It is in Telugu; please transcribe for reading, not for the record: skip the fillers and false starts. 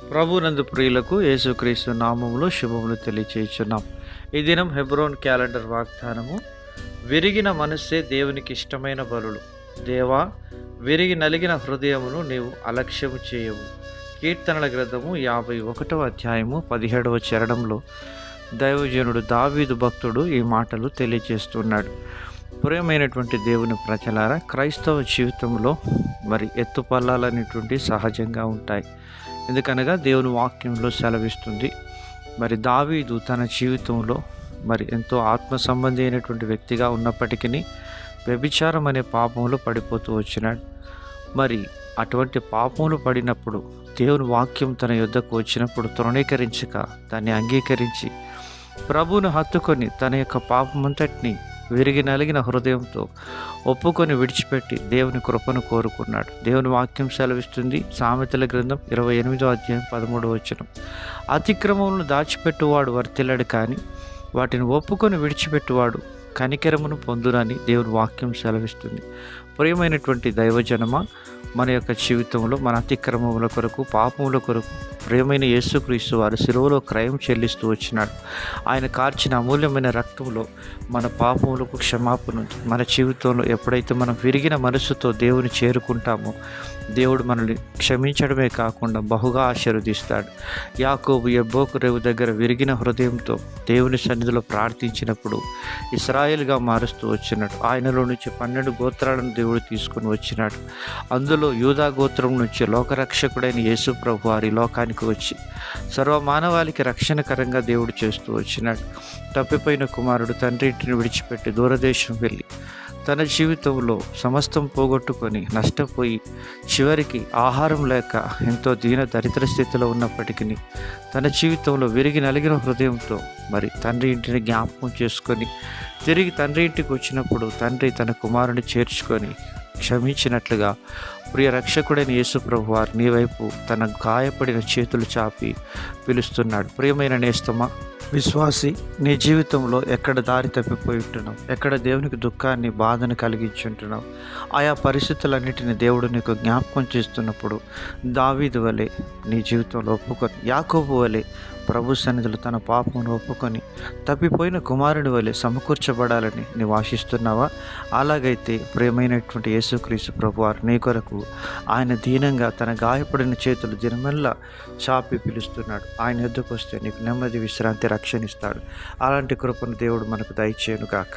ప్రభునందు ప్రియులకు యేసుక్రీస్తు నామములో శుభములు తెలియచేయుచున్నాం. ఈ దినం హెబ్రోన్ క్యాలెండర్ వాగ్దానము, విరిగిన మనస్సే దేవునికి ఇష్టమైన బలులు. దేవా, విరిగి నలిగిన హృదయమును నీవు అలక్ష్యము చేయవు. కీర్తనల గ్రంథము 51వ అధ్యాయము 17వ చరణంలో దైవజనుడు దావీదు భక్తుడు ఈ మాటలు తెలియజేస్తున్నాడు. ప్రియమైనటువంటి దేవుని ప్రజలారా, క్రైస్తవ జీవితంలో ఎత్తుపల్లాలనేటువంటి సహజంగా ఉంటాయి. ఎందుకనగా దేవుని వాక్యంలో సెలవిస్తుంది. దావీదు తన జీవితంలో ఎంతో ఆత్మ సంబంధి అయినటువంటి వ్యక్తిగా ఉన్నప్పటికీ వ్యభిచారం అనే పాపంలో పడిపోతూ వచ్చినాడు. అటువంటి పాపంలో పడినప్పుడు దేవుని వాక్యం తన యుద్ధకు వచ్చినప్పుడు తృణీకరించక దాన్ని అంగీకరించి ప్రభువును హత్తుకొని తన యొక్క పాపమంతటిని విరిగి నలిగిన హృదయంతో ఒప్పుకొని విడిచిపెట్టి దేవుని కృపను కోరుకున్నాడు. దేవుని వాక్యం సెలవిస్తుంది. సామెతల గ్రంథం 28వ అధ్యాయం 13వ వచనం, అతిక్రమములను దాచిపెట్టువాడు వర్తిల్లడు, కానీ వాటిని ఒప్పుకొని విడిచిపెట్టువాడు కనికరమును పొందునని దేవుని వాక్యం సెలవిస్తుంది. ప్రియమైనటువంటి దైవజనమ, మన యొక్క జీవితంలో మన అతిక్రమముల కొరకు, పాపముల కొరకు ప్రియమైన యేసుక్రీస్తు వారు శిలువలో క్రయం చెల్లిస్తూ వచ్చినాడు. ఆయన కార్చిన అమూల్యమైన రక్తంలో మన పాపములకు క్షమాపణ ఉంది. మన జీవితంలో ఎప్పుడైతే మనం విరిగిన మనసుతో దేవుని చేరుకుంటామో దేవుడు మనల్ని క్షమించడమే కాకుండా బహుగా ఆశీర్వదిస్తాడు. యాకోబు యబ్బోకు రేవు దగ్గర విరిగిన హృదయంతో దేవుని సన్నిధిలో ప్రార్థించినప్పుడు ఇశ్రాయేలుగా మారుస్తూ వచ్చినాడు. ఆయనలో నుంచి 12 గోత్రాలను దేవుడు తీసుకుని వచ్చినాడు. అందులో యూదా గోత్రం నుంచి లోకరక్షకుడైన యేసు ప్రభు వారి లోకానికి వచ్చి సర్వమానవాళికి రక్షణకరంగా దేవుడు చేస్తూ వచ్చినాడు. తప్పిపోయిన కుమారుడు తండ్రి ఇంటిని విడిచిపెట్టి దూరదేశం వెళ్ళి తన జీవితంలో సమస్తం పోగొట్టుకొని నష్టపోయి చివరికి ఆహారం లేక ఎంతో దరిద్ర స్థితిలో ఉన్నప్పటికీ తన జీవితంలో విరిగి నలిగిన హృదయంతో తండ్రి ఇంటిని జ్ఞాపకం చేసుకొని తిరిగి తండ్రి ఇంటికి వచ్చినప్పుడు తండ్రి తన కుమారుని చేర్చుకొని క్షమించినట్లుగా ప్రియ రక్షకుడైన యేసు ప్రభు వారు నీ వైపు తన గాయపడిన చేతులు చాపి పిలుస్తున్నాడు. ప్రియమైన నేస్తమా, విశ్వాసి, నీ జీవితంలో ఎక్కడ దారి తప్పిపోయి ఉంటున్నావు, ఎక్కడ దేవునికి దుఃఖాన్ని, బాధను కలిగించుంటున్నావు, ఆయా పరిస్థితులన్నిటిని దేవుడు నీకు జ్ఞాపకం చేస్తున్నప్పుడు దావీదు వలె నీ జీవితంలో ఒప్పుకొని, యాకోబు వలె ప్రభు సన్నిధిలో తన పాపమును ఒప్పుకొని తప్పిపోయిన కుమారుని వలె సమకూర్చబడాలని నీవు ఆశిస్తున్నావా? అలాగైతే ప్రియమైనటువంటి యేసుక్రీస్తు ప్రభువారు నీ కొరకు ఆయన దీనంగా తన గాయపడిన చేతులు దినమల్లా చాపి పిలుస్తున్నాడు. ఆయన యొద్దకు వస్తే నీకు నెమ్మది, విశ్రాంతి, రక్షణ ఇస్తాడు. అలాంటి కృపను దేవుడు మనకు దయచేయును గాక.